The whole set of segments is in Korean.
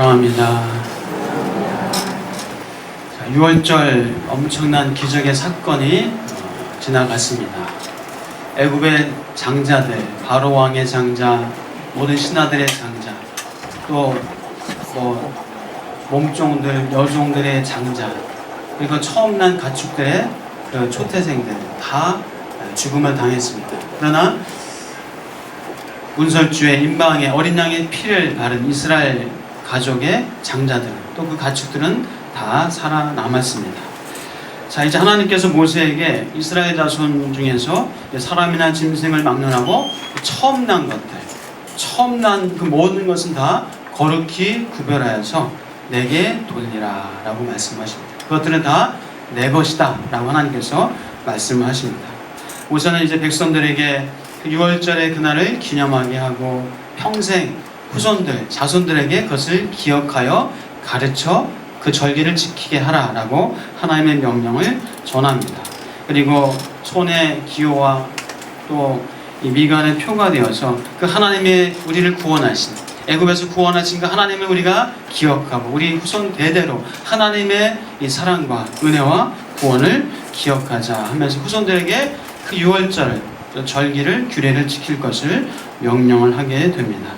사랑합니다. 6월절 엄청난 기적의 사건이 지나갔습니다. 애굽의 장자들, 바로 왕의 장자, 모든 신하들의 장자, 또 몸종들, 여종들의 장자, 그리고 처음 난 가축들의 그 초태생들 다 죽음을 당했습니다. 그러나 문설주의 임방의 어린 양의 피를 바른 이스라엘 가족의 장자들, 또 그 가축들은 다 살아남았습니다. 자, 이제 하나님께서 모세에게 이스라엘 자손 중에서 사람이나 짐승을 막론하고 처음 난 것들, 처음 난 그 모든 것은 다 거룩히 구별하여서 내게 돌리라 라고 말씀하십니다. 그것들은 다 내 것이다 라고 하나님께서 말씀하십니다. 모세는 이제 백성들에게 6월절의 그날을 기념하게 하고 평생 후손들, 자손들에게 그것을 기억하여 가르쳐 그 절기를 지키게 하라라고 하나님의 명령을 전합니다. 그리고 손의 기호와 또 이 미간의 표가 되어서 그 하나님의 우리를 구원하신, 애굽에서 구원하신 그 하나님을 우리가 기억하고 우리 후손 대대로 하나님의 이 사랑과 은혜와 구원을 기억하자 하면서 후손들에게 그 6월절 절기를, 규례를 지킬 것을 명령을 하게 됩니다.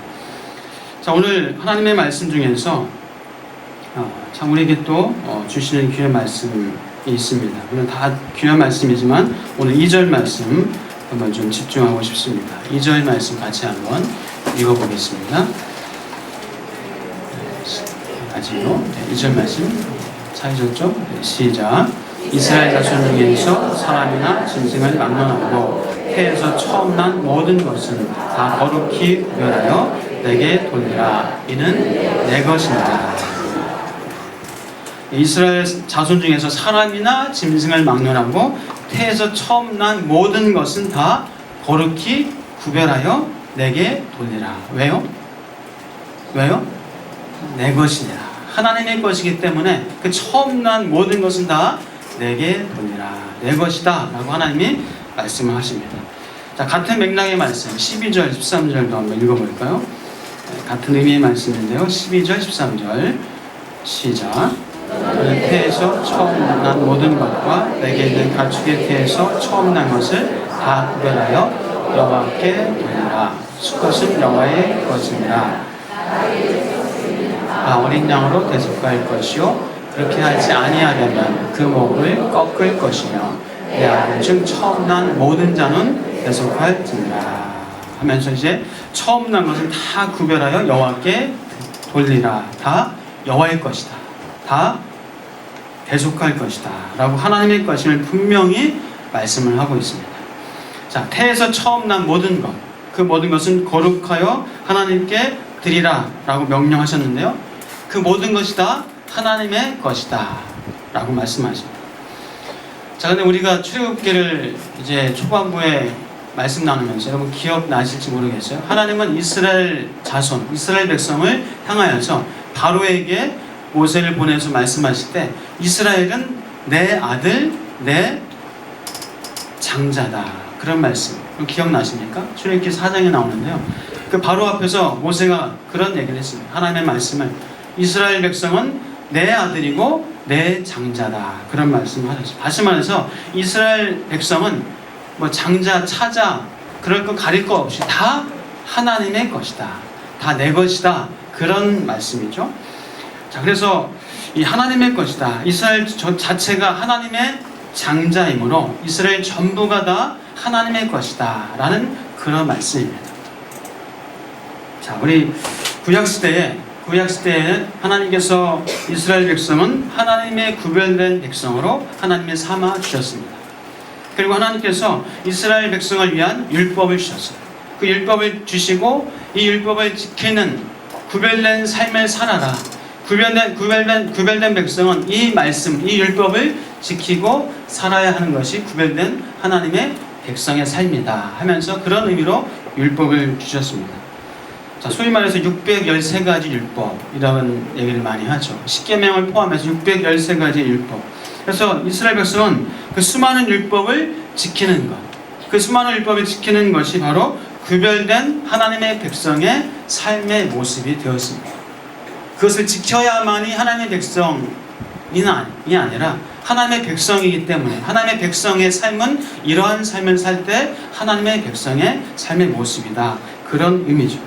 자, 오늘 하나님의 말씀 중에서 참 우리에게 또 주시는 귀한 말씀이 있습니다. 물론 다 귀한 말씀이지만 오늘 2절 말씀 한번 좀 집중하고 싶습니다. 2절 말씀 같이 한번 읽어보겠습니다. 아직요. 2절 말씀 찾으셨죠? 시작. 이스라엘 자손 중에서 사람이나 짐승을 막론하고 태에서 처음 난 모든 것은 다 거룩히 구별하여 내게 돌리라. 이는 내 것입니다. 이스라엘 자손 중에서 사람이나 짐승을 막론하고 태에서 처음 난 모든 것은 다 거룩히 구별하여 내게 돌리라. 왜요? 왜요? 내 것이니라. 하나님의 것이기 때문에 그 처음 난 모든 것은 다 내게 돌리라. 내 것이다 라고 하나님이 말씀을 하십니다. 자, 같은 맥락의 말씀 12절 13절도 한번 읽어볼까요? 같은 의미의 말씀인데요. 12절 13절 시작. 너는 태에서 처음 난 모든 것과 내게 있는 가축의 태에서 처음 난 것을 다 구별하여 여호와께 돌리라. 수컷은 여호와의 것이니라. 어린 양으로 대속할 것이요 그렇게 하지 아니하려면 그 목을 꺾을 것이며 내 아들 중 처음 난 모든 자는 대속할지니라 하면서 이제 처음 난 것은 다 구별하여 여호와께 돌리라. 다 여호와의 것이다. 다 대속할 것이다 라고 하나님의 것임을 분명히 말씀을 하고 있습니다. 자, 태에서 처음 난 모든 것, 그 모든 것은 거룩하여 하나님께 드리라 라고 명령하셨는데요, 그 모든 것이 다 하나님의 것이다 라고 말씀하십니다. 자, 근데 우리가 출애굽기를 이제 초반부에 말씀 나누면서 여러분 기억나실지 모르겠어요. 하나님은 이스라엘 자손, 이스라엘 백성을 향하여서 바로에게 모세를 보내서 말씀하실 때 이스라엘은 내 아들, 내 장자다. 그런 말씀 기억나십니까? 출애굽기 4장에 나오는데요. 그 바로 앞에서 모세가 그런 얘기를 했습니다. 하나님의 말씀을 이스라엘 백성은 내 아들이고 내 장자다. 그런 말씀을 하셨어요. 다시 말해서 이스라엘 백성은 뭐 장자, 차자 그럴 거 가릴 거 없이 다 하나님의 것이다. 다 내 것이다. 그런 말씀이죠. 자, 그래서 이 하나님의 것이다. 이스라엘 자체가 하나님의 장자이므로 이스라엘 전부가 다 하나님의 것이다 라는 그런 말씀입니다. 자, 우리 구약시대에 하나님께서 이스라엘 백성은 하나님의 구별된 백성으로 하나님의 삼아 주셨습니다. 그리고 하나님께서 이스라엘 백성을 위한 율법을 주셨어요. 그 율법을 주시고 이 율법을 지키는 구별된 삶을 살아라. 구별된 백성은 이 말씀, 이 율법을 지키고 살아야 하는 것이 구별된 하나님의 백성의 삶이다 하면서 그런 의미로 율법을 주셨습니다. 자, 소위 말해서 613가지 율법이라는 얘기를 많이 하죠. 10계명을 포함해서 613가지 율법. 그래서 이스라엘 백성은 그 수많은 율법을 지키는 것, 그 수많은 율법을 지키는 것이 바로 구별된 하나님의 백성의 삶의 모습이 되었습니다. 그것을 지켜야만이 하나님의 백성이 아니라 하나님의 백성이기 때문에 하나님의 백성의 삶은 이러한 삶을 살 때 하나님의 백성의 삶의 모습이다. 그런 의미죠.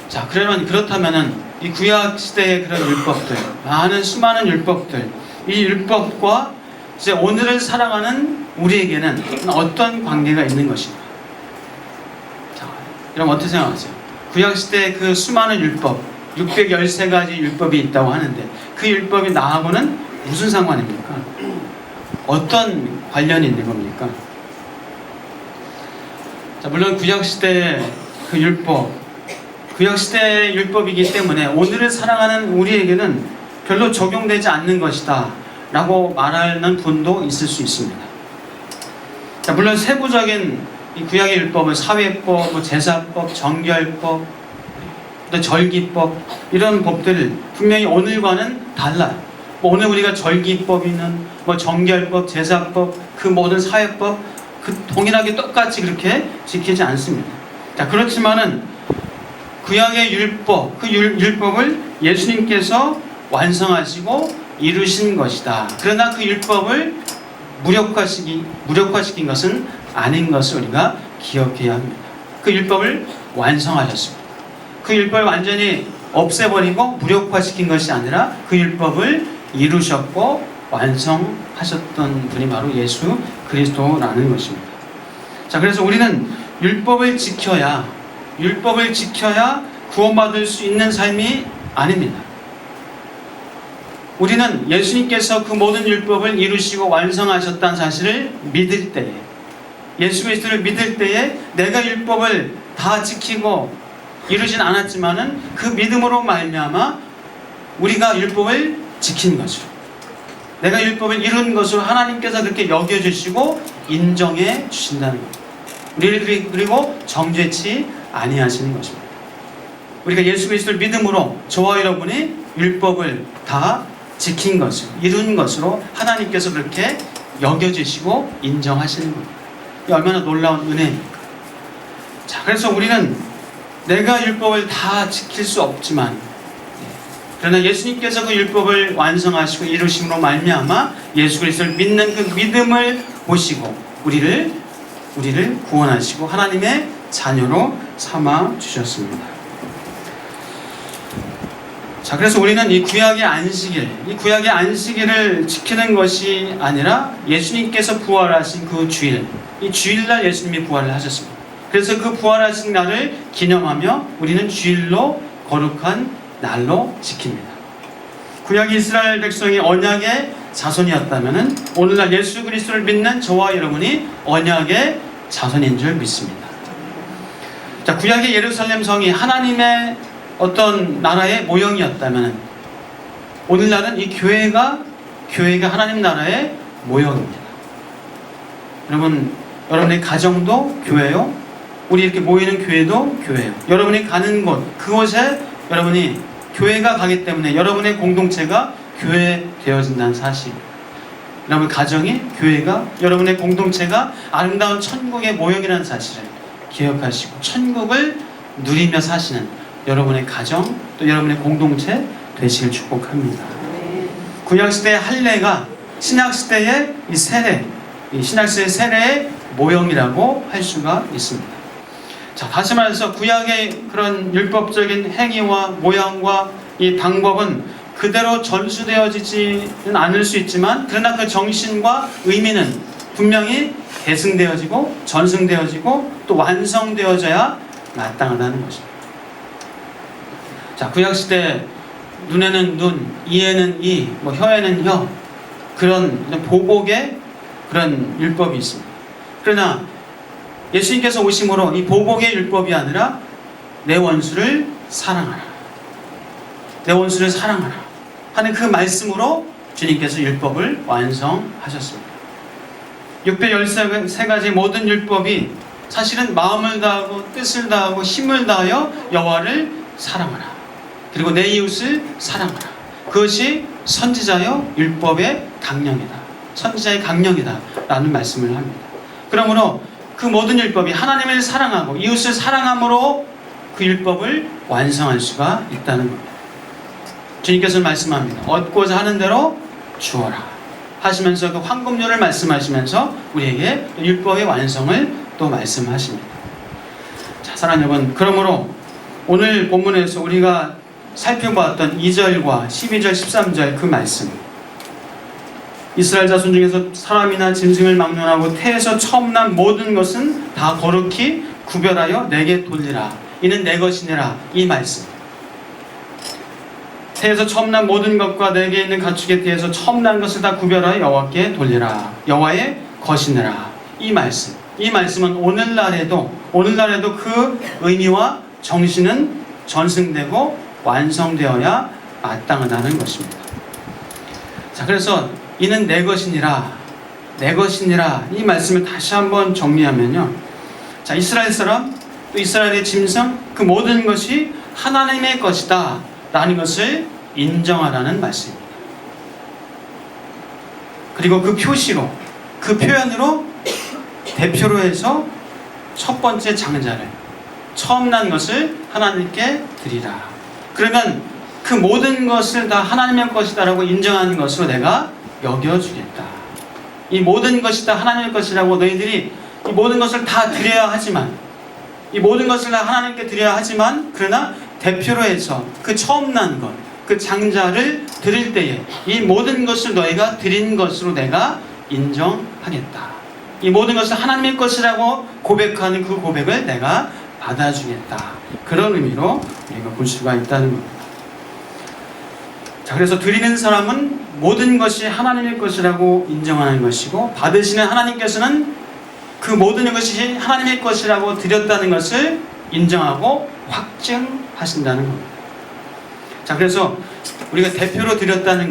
자, 그렇다면은 이 구약 시대의 그런 율법들, 많은 수많은 율법들, 이 율법과 이제 오늘을 살아가는 우리에게는 어떤 관계가 있는 것인가? 자, 여러분 어떻게 생각하세요? 구약 시대의 그 수많은 율법, 613가지 율법이 있다고 하는데 그 율법이 나하고는 무슨 상관입니까? 어떤 관련이 있는 겁니까? 자, 물론 구약시대의 그 율법, 구약시대의 율법이기 때문에 오늘을 살아가는 우리에게는 별로 적용되지 않는 것이다 라고 말하는 분도 있을 수 있습니다. 자, 물론 세부적인 이 구약의 율법은 사회법, 제사법, 정결법, 또 절기법, 이런 법들 분명히 오늘과는 달라요. 오늘 우리가 절기법이는 정결법, 제사법, 그 모든 사회법 동일하게 똑같이 그렇게 지키지 않습니다. 자, 그렇지만은 구약의 율법, 그 율법을 예수님께서 완성하시고 이루신 것이다. 그러나 그 율법을 무력화시킨 것은 아닌 것을 우리가 기억해야 합니다. 그 율법을 완성하셨습니다. 그 율법을 완전히 없애버리고 무력화시킨 것이 아니라 그 율법을 이루셨고 완성하셨던 분이 바로 예수 그리스도라는 것입니다. 자, 그래서 우리는 율법을 지켜야 구원받을 수 있는 삶이 아닙니다. 우리는 예수님께서 그 모든 율법을 이루시고 완성하셨다는 사실을 믿을 때에, 예수 그리스도를 믿을 때에 내가 율법을 다 지키고 이루진 않았지만은 그 믿음으로 말미암아 우리가 율법을 지킨 거죠. 내가 율법을 이룬 것으로 하나님께서 그렇게 여겨주시고 인정해 주신다는 것. 우리를 그리고 정죄치 아니하시는 것입니다. 우리가 예수 그리스도를 믿음으로 저와 여러분이 율법을 다 지킨 것을, 이룬 것으로 하나님께서 그렇게 여겨주시고 인정하시는 겁니다. 이 얼마나 놀라운 은혜입니까? 자, 그래서 우리는 내가 율법을 다 지킬 수 없지만, 그러나 예수님께서 그 율법을 완성하시고 이루심으로 말미암아 예수 그리스도를 믿는 그 믿음을 보시고 우리를 구원하시고 하나님의 자녀로 삼아 주셨습니다. 자, 그래서 우리는 이 구약의 안식일을 지키는 것이 아니라 예수님께서 부활하신 그 주일, 이 주일날 예수님이 부활을 하셨습니다. 그래서 그 부활하신 날을 기념하며 우리는 주일로 거룩한 날로 지킵니다. 구약 이스라엘 백성이 언약의 자손이었다면 오늘날 예수 그리스도를 믿는 저와 여러분이 언약의 자손인 줄 믿습니다. 자, 구약의 예루살렘 성이 하나님의 어떤 나라의 모형이었다면 오늘날은 이 교회가 하나님 나라의 모형입니다. 여러분의 가정도 교회요. 우리 이렇게 모이는 교회도 교회요. 여러분이 가는 곳, 그곳에 여러분이 교회가 가기 때문에 여러분의 공동체가 교회 되어진다는 사실. 여러분 가정이 교회가, 여러분의 공동체가 아름다운 천국의 모형이라는 사실을 기억하시고 천국을 누리며 사시는 여러분의 가정, 또 여러분의 공동체 되시길 축복합니다. 구약시대의 할례가 신약시대의 이 신약시대의 세례의 모형이라고 할 수가 있습니다. 자, 다시 말해서 구약의 그런 율법적인 행위와 모양과 이 방법은 그대로 전수되어지지는 않을 수 있지만 그러나 그 정신과 의미는 분명히 계승되어지고 전승되어지고 또 완성되어져야 마땅하다는 것입니다. 자, 구약시대 눈에는 눈, 이에는 이, 혀에는 혀, 그런 보복의 그런 율법이 있습니다. 그러나 예수님께서 오심으로 이 보복의 율법이 아니라 내 원수를 사랑하라, 내 원수를 사랑하라 하는 그 말씀으로 주님께서 율법을 완성하셨습니다. 613가지 모든 율법이 사실은 마음을 다하고 뜻을 다하고 힘을 다하여 여호와를 사랑하라, 그리고 내 이웃을 사랑하라. 그것이 선지자여 율법의 강령이다, 선지자의 강령이다 라는 말씀을 합니다. 그러므로 그 모든 율법이 하나님을 사랑하고 이웃을 사랑함으로 그 율법을 완성할 수가 있다는 겁니다. 주님께서는 말씀합니다. 얻고자 하는 대로 주어라 하시면서 그 황금률을 말씀하시면서 우리에게 율법의 완성을 또 말씀하십니다. 자, 사랑하는 여러분, 그러므로 오늘 본문에서 우리가 살펴보았던 2절과 12절, 13절 그 말씀, 이스라엘 자손 중에서 사람이나 짐승을 막론하고 태에서 처음 난 모든 것은 다 거룩히 구별하여 내게 돌리라. 이는 내 것이니라. 이 말씀. 태에서 처음 난 모든 것과 내게 있는 가축에 대해서 처음 난 것을 다 구별하여 여호와께 돌리라. 여호와의 것이니라. 이 말씀. 이 말씀은 오늘날에도 그 의미와 정신은 전승되고 완성되어야 마땅하다는 것입니다. 자, 그래서 이는 내 것이니라, 내 것이니라 이 말씀을 다시 한번 정리하면요, 자, 이스라엘 사람 또 이스라엘의 짐승 그 모든 것이 하나님의 것이다 라는 것을 인정하라는 말씀입니다. 그리고 그 표시로, 그 표현으로 대표로 해서 첫 번째 장자를, 처음 난 것을 하나님께 드리라. 그러면 그 모든 것을 다 하나님의 것이다 라고 인정하는 것으로 내가 여겨주겠다. 이 모든 것이 다 하나님의 것이라고 너희들이 이 모든 것을 다 드려야 하지만, 이 모든 것을 다 하나님께 드려야 하지만, 그러나 대표로 해서 그 처음 난 것, 그 장자를 드릴 때에 이 모든 것을 너희가 드린 것으로 내가 인정하겠다. 이 모든 것을 하나님의 것이라고 고백하는 그 고백을 내가 받아주겠다. 그런 의미로 우리가 볼 수가 있다는 겁니다. 자, 그래서 드리는 사람은 모든 것이 하나님의 것이라고 인정하는 것이고, 받으시는 하나님께서는 그 모든 것이 하나님의 것이라고 드렸다는 것을 인정하고 확증하신다는 겁니다. 자, 그래서 우리가 대표로 드렸다는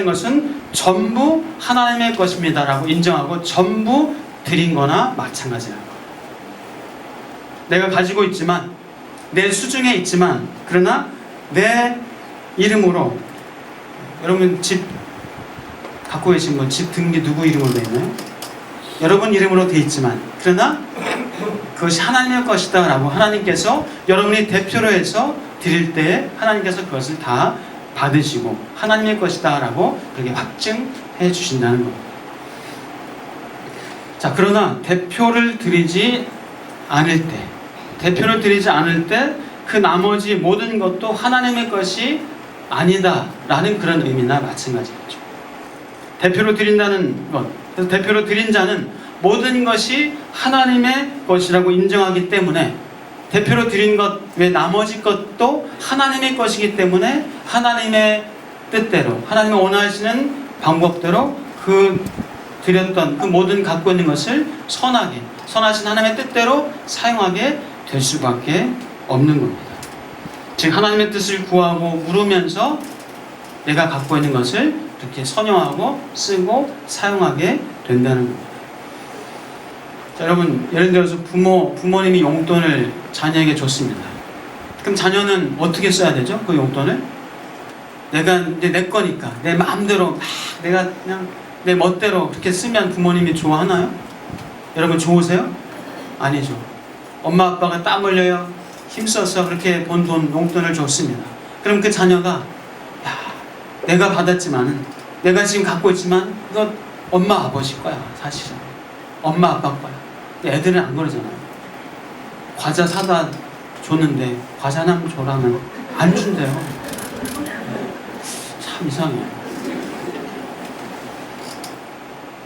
것은 전부 하나님의 것입니다라고 인정하고 전부 드린 거나 마찬가지라는 겁니다. 내가 가지고 있지만, 내 수중에 있지만, 그러나 내 이름으로, 여러분 집 갖고 계신 분 집 등기 누구 이름으로 되어 있나요? 여러분 이름으로 되어 있지만, 그러나 그것이 하나님의 것이다 라고 하나님께서 여러분이 대표로 해서 드릴 때 하나님께서 그것을 다 받으시고 하나님의 것이다 라고 그렇게 확증해 주신다는 겁니다. 자, 그러나 대표를 드리지 않을 때 그 나머지 모든 것도 하나님의 것이 아니다 라는 그런 의미나 마찬가지겠죠. 대표로 드린다는 것, 그래서 대표로 드린 자는 모든 것이 하나님의 것이라고 인정하기 때문에, 대표로 드린 것 외 나머지 것도 하나님의 것이기 때문에 하나님의 뜻대로, 하나님이 원하시는 방법대로 그 드렸던 그 모든 갖고 있는 것을 선하신 하나님의 뜻대로 사용하게 될 수밖에 없는 겁니다. 즉 하나님의 뜻을 구하고 물으면서 내가 갖고 있는 것을 이렇게 선용하고 쓰고 사용하게 된다는 겁니다. 자, 여러분, 예를 들어서 부모님이 용돈을 자녀에게 줬습니다. 그럼 자녀는 어떻게 써야 되죠? 그 용돈을? 내가 이제 내 거니까 내 마음대로 막 내가 그냥 내 멋대로 그렇게 쓰면 부모님이 좋아하나요? 여러분 좋으세요? 아니죠. 엄마 아빠가 땀 흘려요, 힘써서 그렇게 번 돈, 용돈을 줬습니다. 그럼 그 자녀가, 야, 내가 받았지만은, 내가 지금 갖고 있지만 이거 엄마 아버지 거야. 사실은 엄마 아빠 거야. 애들은 안 그러잖아요. 과자 사다 줬는데 과자 하나 줘라면 안 준대요. 참 이상해요.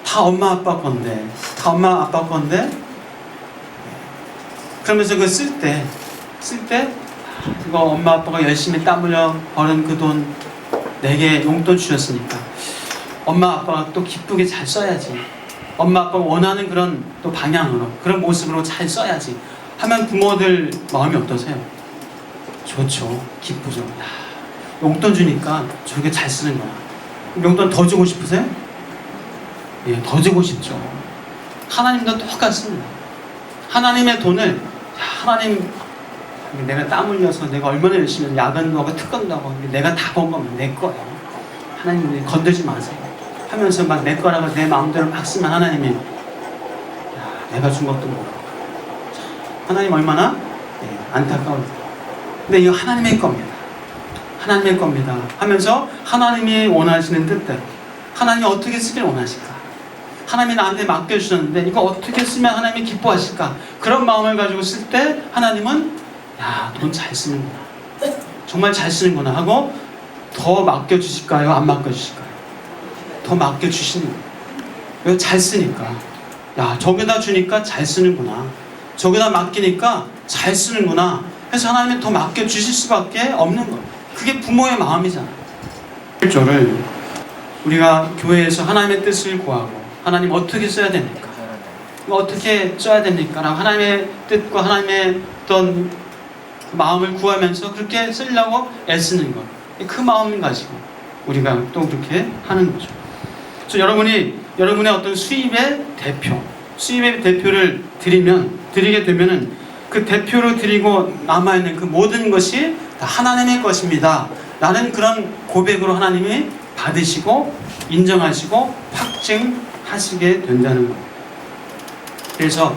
다 엄마 아빠 건데 그러면서 그거 쓸 때 이거 엄마 아빠가 열심히 땀 흘려 벌은 그 돈 내게 용돈 주셨으니까 엄마 아빠가 또 기쁘게 잘 써야지, 엄마 아빠가 원하는 그런 또 방향으로, 그런 모습으로 잘 써야지 하면 부모들 마음이 어떠세요? 좋죠. 기쁘죠. 야, 용돈 주니까 저렇게 잘 쓰는 거야. 용돈 더 주고 싶으세요? 예, 더 주고 싶죠. 하나님도 똑같습니다. 하나님의 돈을, 하나님, 내가 땀 흘려서 내가 얼마나 열심히 야근도 하고 특근도 하고 내가 다 번 거면 내 거예요. 하나님 건들지 마세요 하면서 막 내 거라고 내 마음대로 막 쓰면 하나님이, 야, 내가 준 것도 모르고. 하나님 얼마나 안타까울까. 근데 이거 하나님의 겁니다. 하나님의 겁니다 하면서 하나님이 원하시는 뜻대로 하나님이 어떻게 쓰길 원하실까, 하나님이 나한테 맡겨주셨는데 이거 어떻게 쓰면 하나님이 기뻐하실까, 그런 마음을 가지고 쓸 때 하나님은 야, 돈 잘 쓰는구나, 정말 잘 쓰는구나 하고 더 맡겨주실까요? 안 맡겨주실까요? 더 맡겨주시는 거예요. 왜? 잘 쓰니까. 야, 저기다 주니까 잘 쓰는구나, 저기다 맡기니까 잘 쓰는구나 해서 하나님이 더 맡겨주실 수밖에 없는 거예요. 그게 부모의 마음이잖아요. 1절을 우리가 교회에서 하나님의 뜻을 구하고 하나님 어떻게 써야 됩니까? 어떻게 써야 됩니까? 라고 하나님의 뜻과 하나님의 어떤 마음을 구하면서 그렇게 쓰려고 애쓰는 것, 그 마음을 가지고 우리가 또 그렇게 하는 거죠. 그래서 여러분의 어떤 수입의 대표를 드리게 되면은 그 대표로 드리고 남아있는 그 모든 것이 다 하나님의 것입니다 라는 그런 고백으로 하나님이 받으시고 인정하시고 확증하시게 된다는 거예요. 그래서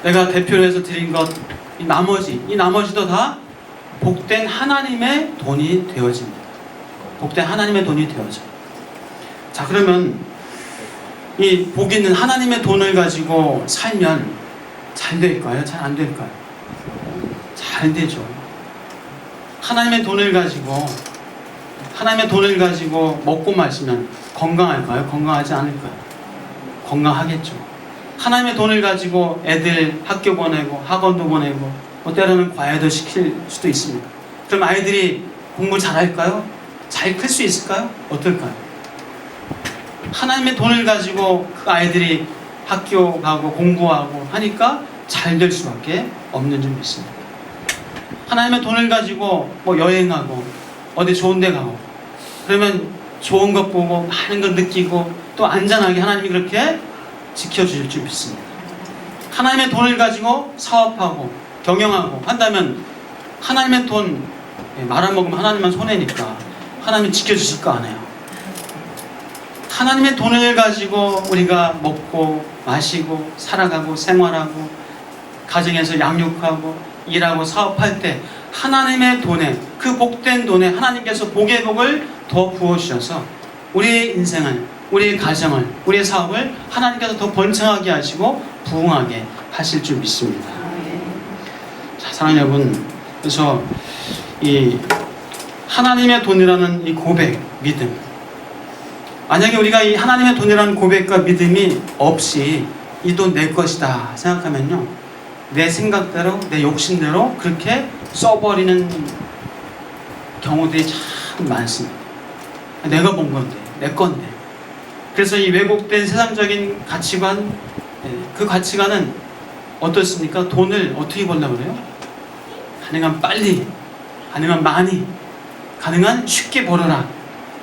내가 대표로 해서 드린 것, 이 나머지도 다 복된 하나님의 돈이 되어집니다. 복된 하나님의 돈이 되어져. 자, 그러면 이 복 있는 하나님의 돈을 가지고 살면 잘 될까요? 잘 안 될까요? 잘 되죠. 하나님의 돈을 가지고 먹고 마시면 건강할까요? 건강하지 않을까요? 건강하겠죠. 하나님의 돈을 가지고 애들 학교 보내고 학원도 보내고 뭐 때로는 과외도 시킬 수도 있습니다. 그럼 아이들이 공부 잘할까요? 잘 클 수 있을까요? 어떨까요? 하나님의 돈을 가지고 그 아이들이 학교 가고 공부하고 하니까 잘 될 수밖에 없는 줄 믿습니다. 하나님의 돈을 가지고 뭐 여행하고 어디 좋은 데 가고 그러면 좋은 것 보고 많은 걸 느끼고 또 안전하게 하나님이 그렇게 지켜주실 줄 믿습니다. 하나님의 돈을 가지고 사업하고 경영하고 한다면 하나님의 돈 말아먹으면 하나님만 손해니까 하나님이 지켜주실 거 아니에요. 하나님의 돈을 가지고 우리가 먹고 마시고 살아가고 생활하고 가정에서 양육하고 일하고 사업할 때 하나님의 돈에, 그 복된 돈에 하나님께서 복의 복을 더 부어주셔서 우리의 인생을, 우리의 가정을, 우리의 사업을 하나님께서 더 번창하게 하시고 부흥하게 하실 줄 믿습니다. 자, 사랑하는 여러분, 그래서 이 하나님의 돈이라는 이 고백, 믿음, 만약에 우리가 이 하나님의 돈이라는 고백과 믿음이 없이 이 돈 내 것이다 생각하면요, 내 생각대로 내 욕심대로 그렇게 써버리는 경우들이 참 많습니다. 내가 본 건데, 내 건데. 그래서 이 왜곡된 세상적인 가치관, 그 가치관은 어떻습니까? 돈을 어떻게 벌려고 그래요? 가능한 빨리, 가능한 많이, 가능한 쉽게 벌어라.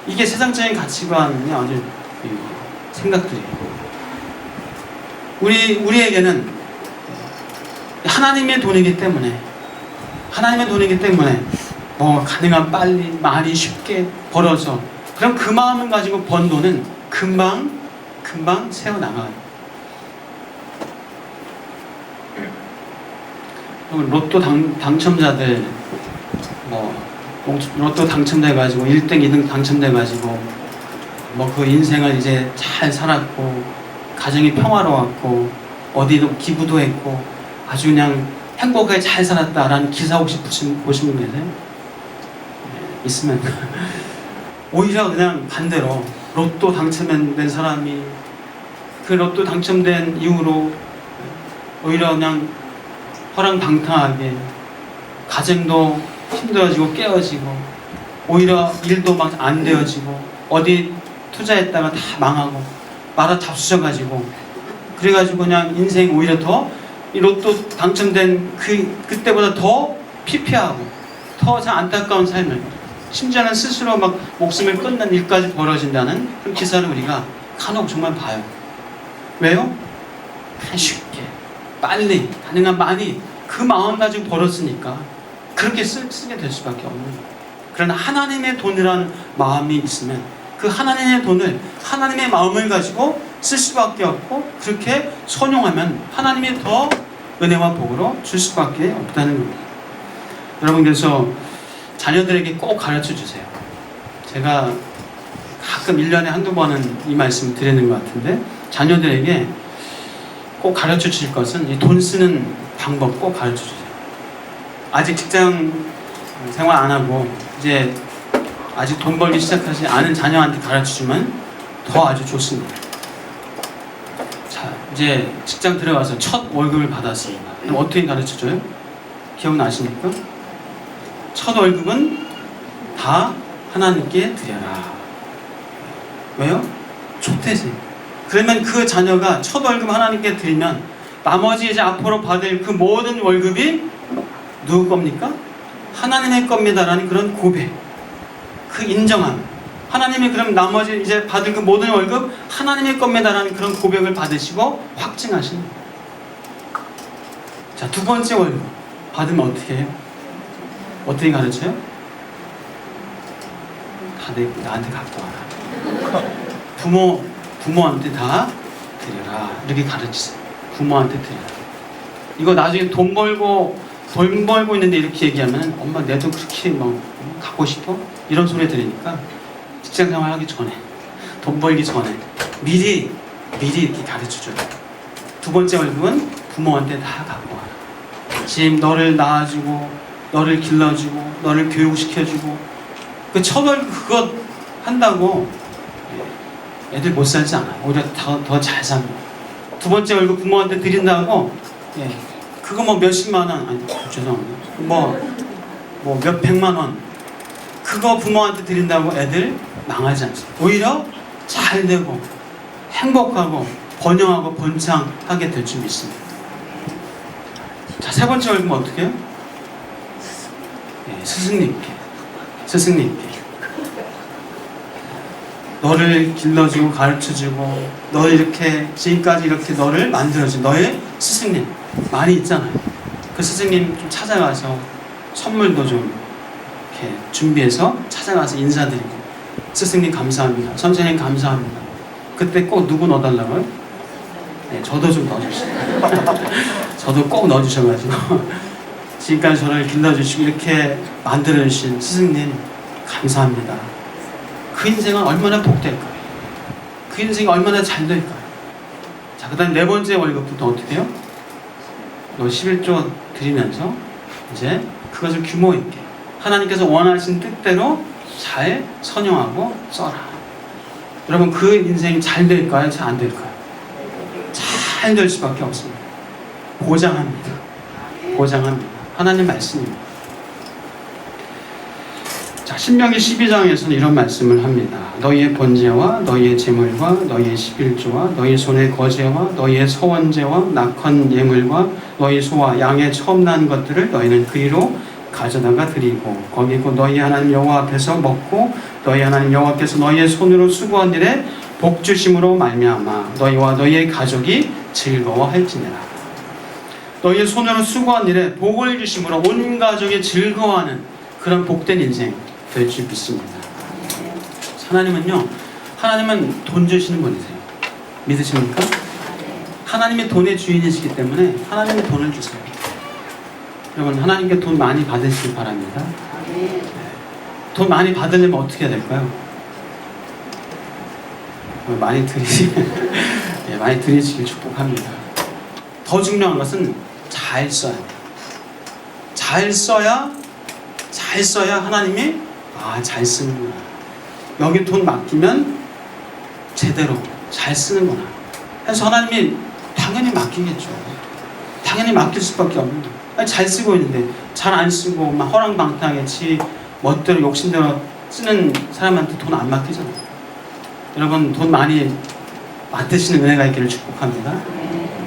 이게 세상적인 가치관의 아주 생각들이에요. 우리에게는 하나님의 돈이기 때문에 뭐 가능한 빨리, 많이, 쉽게 벌어서 그럼 그 마음을 가지고 번 돈은 금방 새어나가요. 로또 당첨자들 로또 당첨돼가지고 1등, 2등 당첨돼가지고 뭐 그 인생을 이제 잘 살았고 가정이 평화로웠고 어디도 기부도 했고 아주 그냥 행복하게 잘 살았다라는 기사 혹시 보신 분 계세요? 있으면 오히려 그냥 반대로 로또 당첨된 사람이 그 로또 당첨된 이후로 오히려 그냥 허랑방탕하게 가정도 힘들어지고 깨어지고 오히려 일도 막 안 되어지고 어디 투자했다가 다 망하고 말아 잡수셔가지고 그래가지고 그냥 인생 오히려 더 이 로또 당첨된 그때보다 더 피폐하고 더 안타까운 삶을 심지어는 스스로 막 목숨을 끊는 일까지 벌어진다는 그런 기사를 우리가 간혹 정말 봐요. 왜요? 그냥 쉽게 빨리 가능한 많이 그 마음 가지고 벌었으니까 그렇게 쓰게 될 수밖에 없는 거예요. 그러나 하나님의 돈이라는 마음이 있으면 그 하나님의 돈을 하나님의 마음을 가지고 쓸 수밖에 없고 그렇게 선용하면 하나님이 더 은혜와 복으로 줄 수밖에 없다는 겁니다. 여러분, 그래서 자녀들에게 꼭 가르쳐 주세요. 제가 가끔 1년에 한두 번은 이 말씀을 드리는 것 같은데, 자녀들에게 꼭 가르쳐 주실 것은 이 돈 쓰는 방법 꼭 가르쳐 주세요. 아직 직장 생활 안 하고 이제 아직 돈 벌기 시작하지 않은 자녀한테 가르쳐 주면 더 아주 좋습니다. 자, 이제 직장 들어가서 첫 월급을 받았습니다. 그럼 어떻게 가르쳐 줘요? 기억나십니까? 첫 월급은 다 하나님께 드려라. 왜요? 좋대세요. 그러면 그 자녀가 첫 월급 하나님께 드리면 나머지 이제 앞으로 받을 그 모든 월급이 누구 겁니까? 하나님의 겁니다라는 그런 고백, 그 인정함. 하나님이 그럼 나머지 이제 받을 그 모든 월급 하나님의 겁니다라는 그런 고백을 받으시고 확증하시는 거예요. 자, 두 번째 월급 받으면 어떻게 해요? 어떻게 가르쳐요? 다 나한테 갖고 와라. 부모한테 다 드려라. 이렇게 가르치세요. 부모한테 드려라. 이거 나중에 돈 벌고 있는데 이렇게 얘기하면 엄마 내도 그렇게 막 갖고 싶어? 이런 소리 들으니까 직장생활 하기 전에, 돈 벌기 전에 미리 이렇게 가르쳐줘요. 두 번째 월급은 부모한테 다 갖고 와라. 지금 너를 낳아주고 너를 길러주고 너를 교육시켜주고 그 첫 월급 그거 한다고 애들 못 살지 않아요. 오히려 더 잘 삽니다. 두 번째 월급 부모한테 드린다고 그거 뭐 몇십만 원, 아니 죄송합니다. 뭐 몇백만 원 그거 부모한테 드린다고 애들 망하지 않습니다. 오히려 잘 되고 행복하고 번영하고 번창하게 될 줄 믿습니다. 자, 세 번째 월급은 어떻게 해요? 스승님께 너를 길러주고 가르쳐주고 너 이렇게 지금까지 이렇게 너를 만들어준 너의 스승님 많이 있잖아요. 그 스승님 좀 찾아가서 선물도 좀 이렇게 준비해서 찾아가서 인사드리고 스승님 감사합니다. 선생님 감사합니다. 그때 꼭 누구 넣어달라고요? 네, 저도 좀 넣어주세요. 저도 꼭 넣어주셔가지고 지금까지 저를 길러주시고 이렇게 만들어주신 스승님 감사합니다. 그 인생은 얼마나 복될까요? 그 인생이 얼마나 잘 될까요? 자, 그 다음 네 번째 월급부터 어떻게 해요? 11조 드리면서 이제 그것을 규모 있게 하나님께서 원하신 뜻대로 잘 선용하고 써라. 여러분 그 인생이 잘 될까요? 잘 안 될까요? 잘 될 수밖에 없습니다. 보장합니다. 하나님 말씀입니다. 자, 신명기 12장에서는 이런 말씀을 합니다. 너희의 번제와 너희의 제물과 너희의 11조와 너희 손의 거제와 너희의 서원제와 낙헌 예물과 너희 소와 양의 처음 난 것들을 너희는 그리로 가져다가 드리고 거기 곧 너희 하나님 여호와 앞에서 먹고 너희 하나님 여호와께서 너희의 손으로 수고한 일에 복 주심으로 말미암아 너희와 너희의 가족이 즐거워할지니라. 너희의 손으로 수고한 일에 복을 주심으로 온 가족이 즐거워하는 그런 복된 인생 될 줄 믿습니다. 하나님은 돈 주시는 분이세요. 믿으십니까? 하나님이 돈의 주인이시기 때문에 하나님이 돈을 주세요. 여러분 하나님께 돈 많이 받으시길 바랍니다. 돈 많이 받으려면 어떻게 해야 될까요? 많이 드리시길 축복합니다. 더 중요한 것은 잘 써야 돼요. 잘 써야 하나님이 잘 쓰는구나. 여기 돈 맡기면 제대로 잘 쓰는구나. 그래서 하나님이 당연히 맡기겠죠. 당연히 맡길 수밖에 없는 거예요. 잘 쓰고 있는데 잘 안 쓰고 막 허랑방탕하게 지 멋대로 욕심대로 쓰는 사람한테 돈 안 맡기잖아요. 여러분 돈 많이 맡으시는 은혜가 있기를 축복합니다.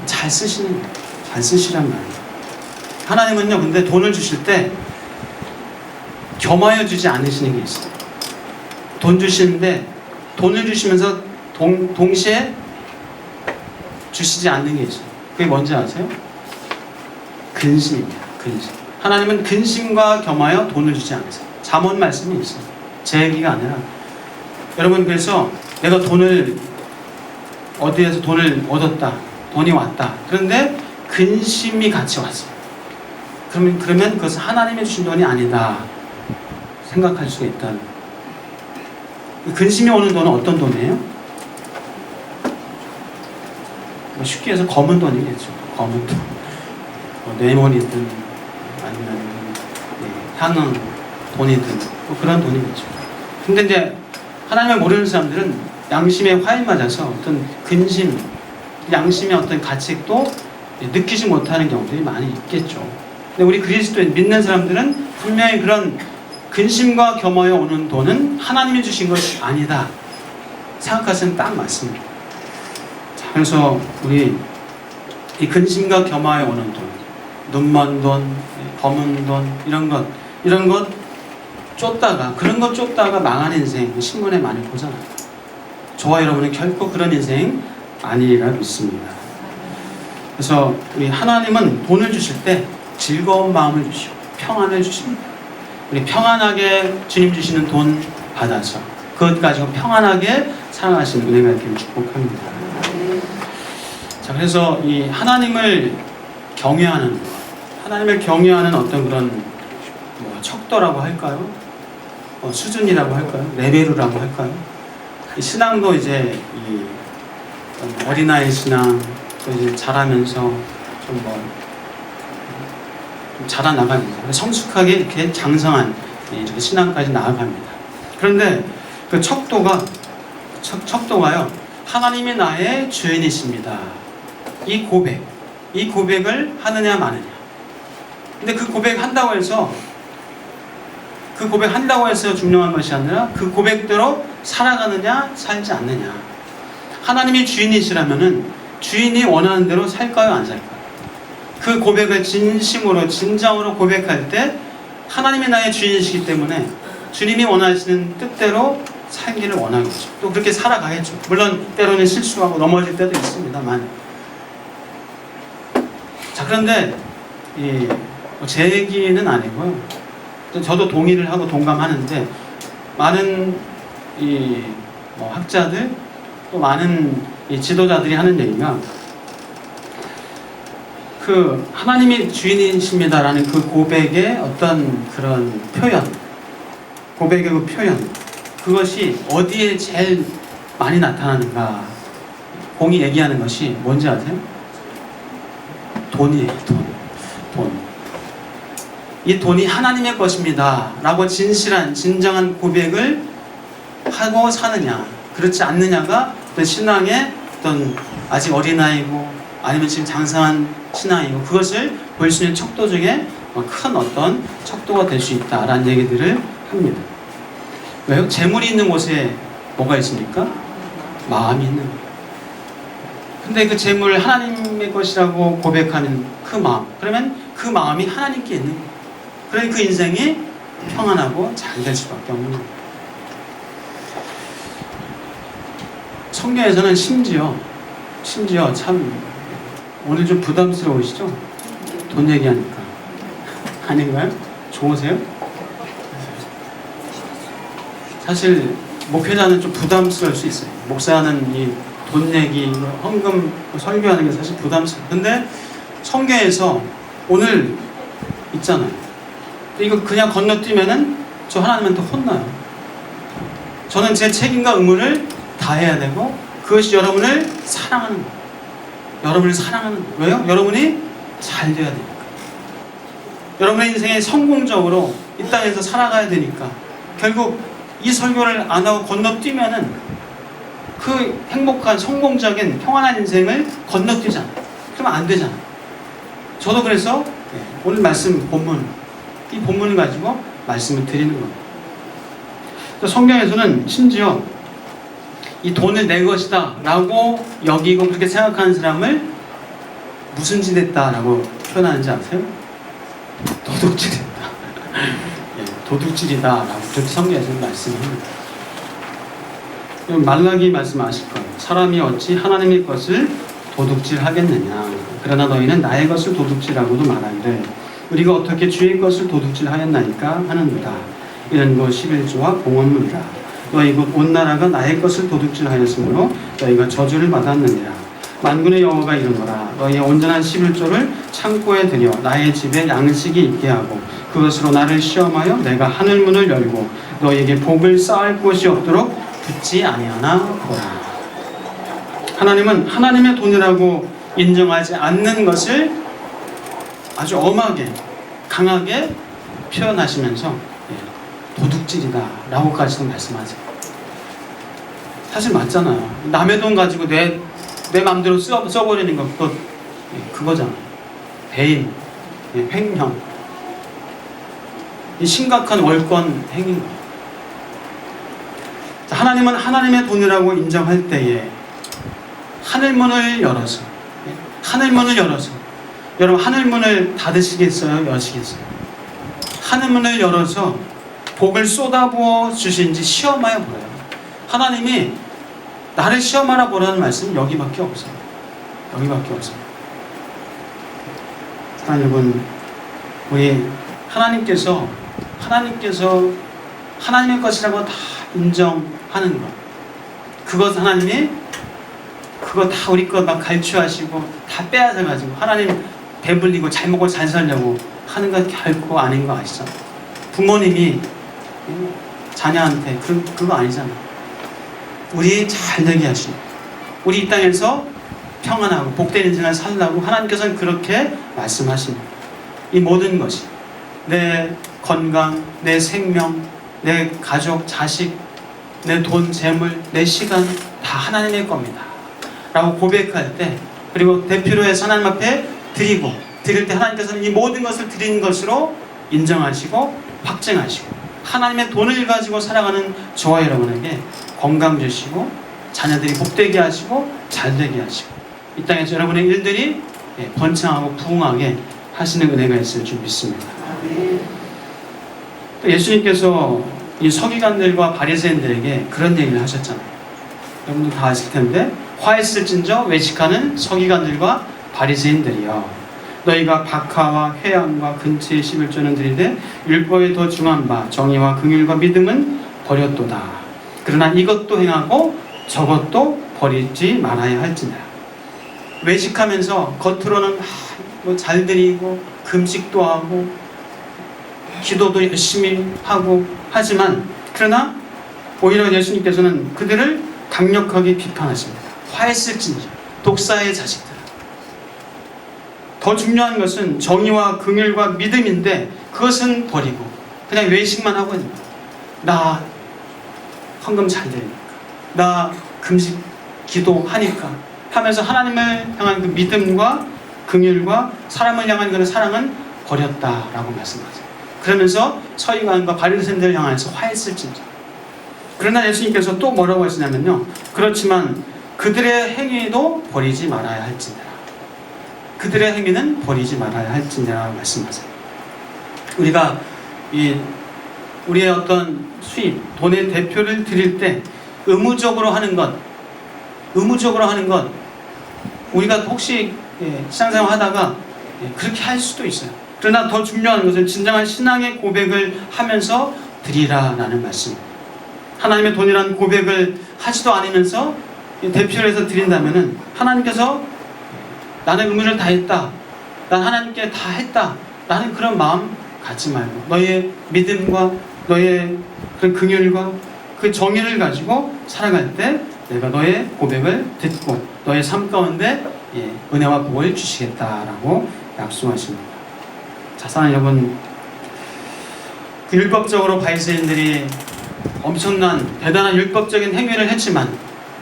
잘 쓰시란 말이에요. 하나님은요 근데 돈을 주실 때 겸하여 주지 않으시는 게 있어요. 돈 주시는데 돈을 주시면서 동시에 주시지 않는 게 있어요. 그게 뭔지 아세요? 근심입니다. 근심. 하나님은 근심과 겸하여 돈을 주지 않으세요. 잠언 말씀이 있어요. 제 얘기가 아니라 여러분 그래서 내가 어디에서 돈을 얻었다. 돈이 왔다. 그런데 근심이 같이 왔어요. 그러면 그것은 하나님이 주신 돈이 아니다. 생각할 수가 있다는. 근심이 오는 돈은 어떤 돈이에요? 쉽게 해서 검은 돈이겠죠. 검은 돈. 뇌물이든 아니면 향응 돈이든 그런 돈이겠죠. 근데 이제 하나님을 모르는 사람들은 양심에 화에 맞아서 어떤 근심, 양심의 어떤 가책도 느끼지 못하는 경우들이 많이 있겠죠. 근데 우리 그리스도인 믿는 사람들은 분명히 그런 근심과 겸허에 오는 돈은 하나님이 주신 것이 아니다 생각하시면 딱 맞습니다. 자, 그래서 우리 이 근심과 겸허에 오는 돈, 눈먼 돈, 검은 돈 이런 것 쫓다가 그런 것 쫓다가 망한 인생 신문에 많이 보잖아요. 저와 여러분은 결코 그런 인생 아니리라 믿습니다. 그래서 우리 하나님은 돈을 주실 때 즐거운 마음을 주시고 평안을 주십니다. 우리 평안하게 주님 주시는 돈 받아서 그것 가지고 평안하게 살아가시는 은혜가 있기를 축복합니다. 자, 그래서 이 하나님을 경외하는 어떤 그런 척도라고 할까요? 수준이라고 할까요? 레벨이라고 할까요? 이 신앙도 이제 이 어린아이 신앙 또 이제 자라면서 좀 자라나갑니다. 성숙하게 이렇게 장성한 이렇게 신앙까지 나아갑니다. 그런데 그 척도가요, 하나님이 나의 주인이십니다. 이 고백을 하느냐 마느냐. 근데 그 고백한다고 해서 중요한 것이 아니라 그 고백대로 살아가느냐 살지 않느냐. 하나님이 주인이시라면은 주인이 원하는 대로 살까요 안 살까요? 그 고백을 진심으로 진정으로 고백할 때 하나님이 나의 주인이시기 때문에 주님이 원하시는 뜻대로 살기를 원하겠죠. 또 그렇게 살아가겠죠. 물론 때로는 실수하고 넘어질 때도 있습니다만. 자, 그런데 제 얘기는 아니고요. 저도 동의를 하고 동감하는데 많은 학자들 또 많은 지도자들이 하는 얘기가 그 하나님이 주인이십니다라는 그 고백의 어떤 그런 고백의 그 표현, 그것이 어디에 제일 많이 나타나는가? 공이 얘기하는 것이 뭔지 아세요? 돈이에요. 돈. 이 돈이 하나님의 것입니다 라고 진정한 고백을 하고 사느냐 그렇지 않느냐가 어떤 신앙의 어떤 아직 어린아이고 아니면 지금 장성한 신앙이고 그것을 볼 수 있는 척도 중에 큰 어떤 척도가 될 수 있다라는 얘기들을 합니다. 왜요? 재물이 있는 곳에 뭐가 있습니까? 마음이 있는 거예요. 근데 그 재물 하나님의 것이라고 고백하는 그 마음, 그러면 그 마음이 하나님께 있는 거예요. 그러니 그 인생이 평안하고 잘 될 수밖에 없는 거예요. 성경에서는 심지어 참 오늘 좀 부담스러우시죠? 돈 얘기하니까. 아닌가요? 좋으세요? 사실 목회자는 좀 부담스러울 수 있어요. 목사는 이 돈 얘기, 헌금 설교하는 게 사실 부담스러워요. 근데 성경에서 오늘 있잖아요. 이거 그냥 건너뛰면은 저 하나님한테 혼나요. 저는 제 책임과 의무를 다해야 되고 그것이 여러분을 사랑하는 거예요. 여러분을 사랑하는 거예요. 왜요? 여러분이 잘 돼야 되니까. 여러분의 인생에 성공적으로 이 땅에서 살아가야 되니까. 결국 이 설교를 안 하고 건너뛰면은 그 행복한 성공적인 평안한 인생을 건너뛰잖아. 그러면 안 되잖아. 저도 그래서 오늘 말씀 이 본문을 가지고 말씀을 드리는 거예요. 성경에서는 심지어 이 돈을 내 것이다 라고 여기고 그렇게 생각하는 사람을 무슨 짓 했다라고 표현하는지 아세요? 도둑질했다. 도둑질이다 라고 그렇게 성경에서는 말씀합니다. 말라기 말씀 아실 거예요. 사람이 어찌 하나님의 것을 도둑질하겠느냐. 그러나 너희는 나의 것을 도둑질하고도 말하는데 우리가 어떻게 주의 것을 도둑질하였나이까 하는도다. 이는 곧 11조와 공언물이라. 너희 곧 온 나라가 나의 것을 도둑질하였으므로 너희가 저주를 받았느니라. 만군의 여호와가 이르노라 너희의 온전한 11조를 창고에 들여 나의 집에 양식이 있게 하고 그것으로 나를 시험하여 내가 하늘문을 열고 너희에게 복을 쌓을 곳이 없도록 붙지 아니하나 보라. 하나님은 하나님의 돈이라고 인정하지 않는 것을 아주 엄하게 강하게 표현하시면서 도둑질이다 라고까지도 말씀하세요. 사실 맞잖아요. 남의 돈 가지고 내 마음대로 써버리는 거 그거잖아요. 배임, 횡령, 이 심각한 월권 행위인 거예요. 하나님은 하나님의 돈이라고 인정할 때에 하늘문을 열어서 여러분 하늘문을 닫으시겠어요? 여시겠어요? 하늘문을 열어서 복을 쏟아부어 주신지 시험하여 보래요. 하나님이 나를 시험하라 보라는 말씀은 여기밖에 없어요. 여기밖에 없어요. 사랑하는 여러분, 우리 하나님께서 하나님의 것이라고 다 인정하는 것, 그것 하나님이 그거 다 우리 것 막 갈취하시고 다 빼앗아가지고 하나님 배불리고 잘 먹고 잘 살려고 하는 건 결코 아닌 거 아시죠? 부모님이 자녀한테 그거 아니잖아요. 우리 잘 되게 하시고 우리 이 땅에서 평안하고 복된 인생을 살라고 하나님께서는 그렇게 말씀하십니다. 이 모든 것이 내 건강, 내 생명, 내 가족, 자식, 내 돈, 재물, 내 시간 다 하나님의 겁니다 라고 고백할 때, 그리고 대표로 해서 하나님 앞에 드릴 때 하나님께서는 이 모든 것을 드린 것으로 인정하시고 확증하시고 하나님의 돈을 가지고 살아가는 저와 여러분에게 건강 주시고 자녀들이 복되게 하시고 잘되게 하시고 이 땅에서 여러분의 일들이 번창하고 부흥하게 하시는 은혜가 있을 줄 믿습니다. 또 예수님께서 이 서기관들과 바리새인들에게 그런 얘기를 하셨잖아요. 여러분들 다 아실 텐데 화했을진저 외식하는 서기관들과 바리새인들이여 너희가 박하와 회양과 근처의 11조는 드리되 율법에 더 중한 바 정의와 긍휼과 믿음은 버렸도다. 그러나 이것도 행하고 저것도 버리지 말아야 할지니라. 외식하면서 겉으로는 뭐 잘 드리고 금식도 하고 기도도 열심히 하고 하지만 그러나 오히려 예수님께서는 그들을 강력하게 비판하십니다. 화했을진저 독사의 자식들. 더 중요한 것은 정의와 긍휼과 믿음인데 그것은 버리고 그냥 외식만 하고 있는 거예요. 나 헌금 잘 드리니까, 나 금식 기도하니까 하면서 하나님을 향한 그 믿음과 긍휼과 사람을 향한 그런 사랑은 버렸다라고 말씀하세요. 그러면서 서기관과 바리새인들을 향해서 화했을진저. 그러나 예수님께서 또 뭐라고 하시냐면요, 그렇지만 그들의 행위도 버리지 말아야 할지니라. 그들의 행위는 버리지 말아야 할지니라 말씀하세요. 우리가 우리의 어떤 수입, 돈의 대표를 드릴 때 의무적으로 하는 것, 우리가 혹시 신앙생활 하다가 그렇게 할 수도 있어요. 그러나 더 중요한 것은 진정한 신앙의 고백을 하면서 드리라라는 말씀입니다. 하나님의 돈이라는 고백을 하지도 않으면서 대표를 해서 드린다면은 하나님께서 나는 의무를 다 했다, 난 하나님께 다 했다 라는 그런 마음 갖지 말고 너의 믿음과 너의 그런 긍휼과 그 정의를 가지고 살아갈 때 내가 너의 고백을 듣고 너의 삶 가운데 은혜와 복을 주시겠다라고 약속하십니다. 자, 사랑하는 여러분, 그 율법적으로 바리새인들이 엄청난 대단한 율법적인 행위를 했지만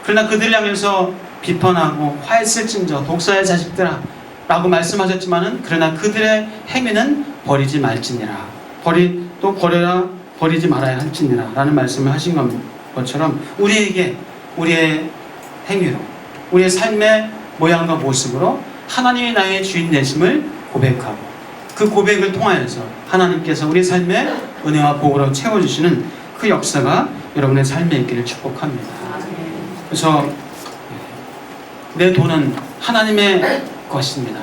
그러나 그들을 향해서 비판하고 화했을진저 독사의 자식들아 라고 말씀하셨지만은 그러나 그들의 행위는 버리지 말지니라. 또 버려라, 버리지 말아야 할지니라 라는 말씀을 하신 것처럼 우리에게 우리의 행위로 우리의 삶의 모양과 모습으로 하나님이 나의 주인 되심을 고백하고 그 고백을 통하여서 하나님께서 우리 삶의 은혜와 복으로 채워주시는 그 역사가 여러분의 삶에 있기를 축복합니다. 그래서 내 돈은 하나님의 것입니다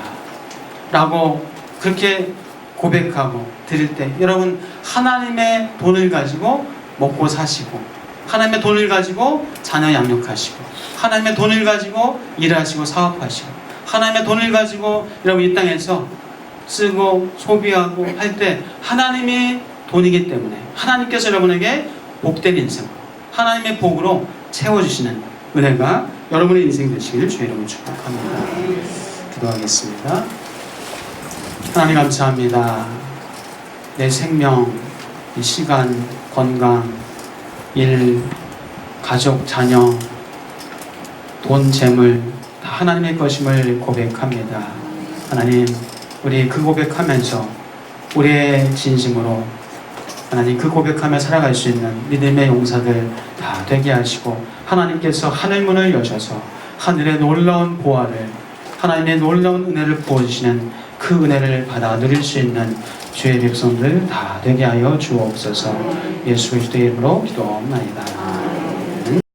라고 그렇게 고백하고 드릴 때 여러분 하나님의 돈을 가지고 먹고 사시고 하나님의 돈을 가지고 자녀 양육하시고 하나님의 돈을 가지고 일하시고 사업하시고, 하나님의 돈을 가지고 여러분 이 땅에서 쓰고 소비하고 할 때 하나님의 돈이기 때문에 하나님께서 여러분에게 복된 인생, 하나님의 복으로 채워주시는 은혜가 여러분의 인생 되시기를 주의 이름으로 축복합니다. 기도하겠습니다. 하나님 감사합니다. 내 생명, 이 시간, 건강, 일, 가족, 자녀, 돈, 재물 다 하나님의 것임을 고백합니다. 하나님, 우리 그 고백하면서 우리의 진심으로 하나님 그 고백하며 살아갈 수 있는 믿음의 용사들 다 되게 하시고, 하나님께서 하늘문을 여셔서 하늘의 놀라운 보화를, 하나님의 놀라운 은혜를 부어주시는 그 은혜를 받아 누릴 수 있는 주의 백성들 다 되게 하여 주옵소서. 예수 그리스도의 이름으로 기도하옵나이다.